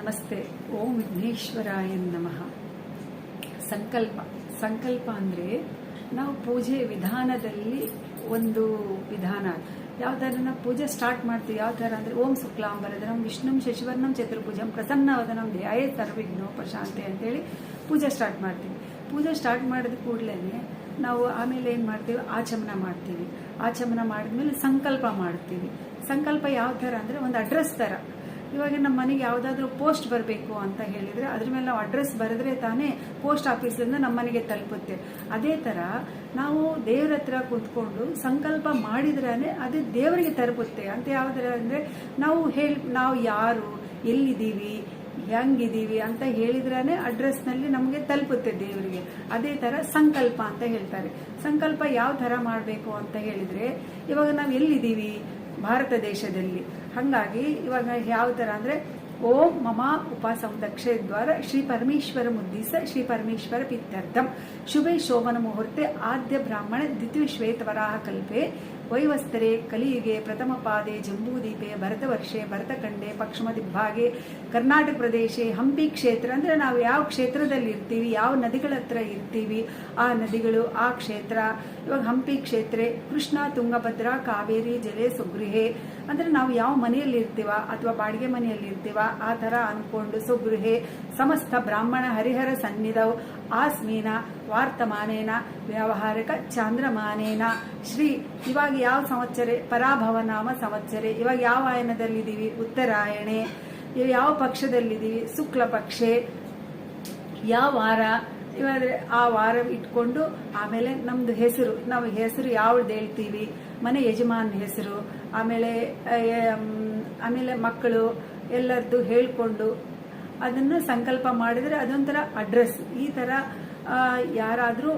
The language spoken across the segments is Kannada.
ನಮಸ್ತೆ. ಓಂ ವಿಘ್ನೇಶ್ವರಾಯ ನಮಃ. ಸಂಕಲ್ಪ ಅಂದರೆ ನಾವು ಪೂಜೆ ವಿಧಾನದಲ್ಲಿ ಒಂದು ವಿಧಾನ. ಯಾವ ಥರ ನಾವು ಪೂಜೆ ಸ್ಟಾರ್ಟ್ ಮಾಡ್ತೀವಿ, ಯಾವ ಥರ ಅಂದರೆ ಓಂ ಶುಕ್ಲಾಂಬರಧರಂ ವಿಷ್ಣುಂ ಶಶಿವರ್ಣಂ ಚತುರ್ಭುಜಂ ಪ್ರಸನ್ನವದನಂ ಧ್ಯಾಯೇ ಸರ್ವವಿಘ್ನೋಪಶಾಂತಿ ಅಂತೇಳಿ ಪೂಜೆ ಸ್ಟಾರ್ಟ್ ಮಾಡ್ತೀವಿ. ಪೂಜೆ ಸ್ಟಾರ್ಟ್ ಮಾಡಿದ ಕೂಡಲೇ ನಾವು ಆಮೇಲೆ ಏನು ಮಾಡ್ತೀವಿ, ಆಚಮನ ಮಾಡ್ತೀವಿ. ಆಚಮನ ಮಾಡಿದ್ಮೇಲೆ ಸಂಕಲ್ಪ ಮಾಡ್ತೀವಿ. ಸಂಕಲ್ಪ ಯಾವ ಥರ ಅಂದರೆ ಒಂದು ಅಡ್ರೆಸ್ ಥರ. ಇವಾಗ ನಮ್ಮ ಮನೆಗೆ ಯಾವುದಾದ್ರೂ ಪೋಸ್ಟ್ ಬರಬೇಕು ಅಂತ ಹೇಳಿದರೆ ಅದ್ರ ಮೇಲೆ ನಾವು ಅಡ್ರೆಸ್ ಬರೆದ್ರೆ ತಾನೇ ಪೋಸ್ಟ್ ಆಫೀಸಿಂದ ನಮ್ಮ ಮನೆಗೆ ತಲುಪುತ್ತೆ. ಅದೇ ಥರ ನಾವು ದೇವ್ರ ಹತ್ರ ಕೂತ್ಕೊಂಡು ಸಂಕಲ್ಪ ಮಾಡಿದ್ರೇ ಅದೇ ದೇವರಿಗೆ ತಲುಪುತ್ತೆ ಅಂತ. ಯಾವ ಥರ ಅಂದರೆ ನಾವು ಯಾರು, ಎಲ್ಲಿದ್ದೀವಿ, ಹೆಂಗಿದ್ದೀವಿ ಅಂತ ಹೇಳಿದ್ರೇ ಅಡ್ರೆಸ್ನಲ್ಲಿ ನಮಗೆ ತಲುಪುತ್ತೆ ದೇವರಿಗೆ. ಅದೇ ಥರ ಸಂಕಲ್ಪ ಅಂತ ಹೇಳ್ತಾರೆ. ಸಂಕಲ್ಪ ಯಾವ ಥರ ಮಾಡಬೇಕು ಅಂತ ಹೇಳಿದರೆ, ಇವಾಗ ನಾವು ಎಲ್ಲಿದ್ದೀವಿ, ಭಾರತ ದೇಶದಲ್ಲಿ. ಹಾಗಾಗಿ ಇವಾಗ ಯಾವ ಥರ ಅಂದರೆ ಓಂ ಮಮ ಉಪಾಸಂ ದಕ್ಷೇದ್ವಾರ ಶ್ರೀ ಪರಮೇಶ್ವರ ಮುದ್ದೀಸ ಶ್ರೀ ಪರಮೇಶ್ವರ ಪಿತ್ಯರ್ಥಂ ಶುಭೆ ಶೋಭನ ಮುಹೂರ್ತೆ ಆದ್ಯ ಬ್ರಾಹ್ಮಣ ದ್ವಿತೀಯ ಶ್ವೇತವರಾಹ ಕಲ್ಪೆ ವೈವಸ್ತರೆ ಕಲಿಯುಗೆ ಪ್ರಥಮ ಪಾದೆ ಜಂಬೂದೀಪೆ ಭರತವರ್ಷೆ ಭರತಖಂಡೆ ಪಶ್ಚಿಮ ದಿಗ್ಭಾಗೆ ಕರ್ನಾಟಕ ಪ್ರದೇಶ ಹಂಪಿ ಕ್ಷೇತ್ರ. ಅಂದರೆ ನಾವು ಯಾವ ಕ್ಷೇತ್ರದಲ್ಲಿ ಇರ್ತೀವಿ, ಯಾವ ನದಿಗಳ ಹತ್ರ ಇರ್ತೀವಿ, ಆ ನದಿಗಳು, ಆ ಕ್ಷೇತ್ರ. ಇವಾಗ ಹಂಪಿ ಕ್ಷೇತ್ರ ಕೃಷ್ಣ ತುಂಗಭದ್ರಾ ಕಾವೇರಿ ಜಲೆ ಸುಗೃಹೆ ಅಂದರೆ ನಾವು ಯಾವ ಮನೆಯಲ್ಲಿ ಇರ್ತೀವ ಅಥವಾ ಬಾಡಿಗೆ ಮನೆಯಲ್ಲಿ ಇರ್ತೀವ ಆ ಥರ ಅಂದ್ಕೊಂಡು ಸುಗೃಹೆ ಸಮಸ್ತ ಬ್ರಾಹ್ಮಣ ಹರಿಹರ ಸನ್ನಿಧೌ ಆಸ್ಮೀನ ವಾರ್ತಮಾನೇನ ವ್ಯಾವಹಾರಿಕ ಚಾಂದ್ರಮಾನೇನ ಶ್ರೀ. ಇವಾಗ ಯಾವ ಸಂವತ್ಸರೆ, ಪರಾಭವ ನಾಮ ಸಂವತ್ಸರೆ. ಇವಾಗ ಯಾವ ಆಯನದಲ್ಲಿದ್ದೀವಿ, ಉತ್ತರಾಯಣೆ. ಯಾವ ಪಕ್ಷದಲ್ಲಿದ್ದೀವಿ, ಶುಕ್ಲ ಪಕ್ಷೆ. ಯಾವ ವಾರ, ಇವಾದರೆ ಆ ವಾರ ಇಟ್ಕೊಂಡು ಆಮೇಲೆ ನಮ್ಮದು ಹೆಸರು, ನಾವು ಹೆಸರು ಯಾವ್ದು ಹೇಳ್ತೀವಿ, ಮನೆ ಯಜಮಾನ್ ಹೆಸರು, ಆಮೇಲೆ ಮಕ್ಕಳು ಎಲ್ಲರದ್ದು ಹೇಳ್ಕೊಂಡು ಅದನ್ನು ಸಂಕಲ್ಪ ಮಾಡಿದರೆ ಅದೊಂಥರ ಅಡ್ರೆಸ್. ಈ ಥರ ಯಾರಾದರೂ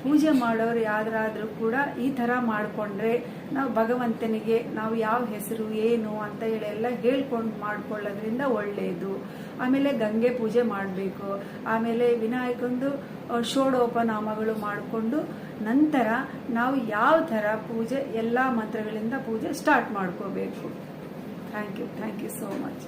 ಪೂಜೆ ಮಾಡೋರು ಯಾರಾದರೂ ಕೂಡ ಈ ಥರ ಮಾಡಿಕೊಂಡ್ರೆ ನಾವು ಭಗವಂತನಿಗೆ ನಾವು ಯಾವ ಹೆಸರು ಏನು ಅಂತ ಹೇಳಿ ಎಲ್ಲ ಹೇಳ್ಕೊಂಡು ಮಾಡ್ಕೊಳ್ಳೋದ್ರಿಂದ ಒಳ್ಳೆಯದು. ಆಮೇಲೆ ಗಂಗೆ ಪೂಜೆ ಮಾಡಬೇಕು. ಆಮೇಲೆ ವಿನಾಯಕಂದು ಷೋಡೋಪನಾಮಗಳು ಮಾಡಿಕೊಂಡು ನಂತರ ನಾವು ಯಾವ ಥರ ಪೂಜೆ ಎಲ್ಲ ಮಂತ್ರಗಳಿಂದ ಪೂಜೆ ಸ್ಟಾರ್ಟ್ ಮಾಡ್ಕೋಬೇಕು. Thank you so much.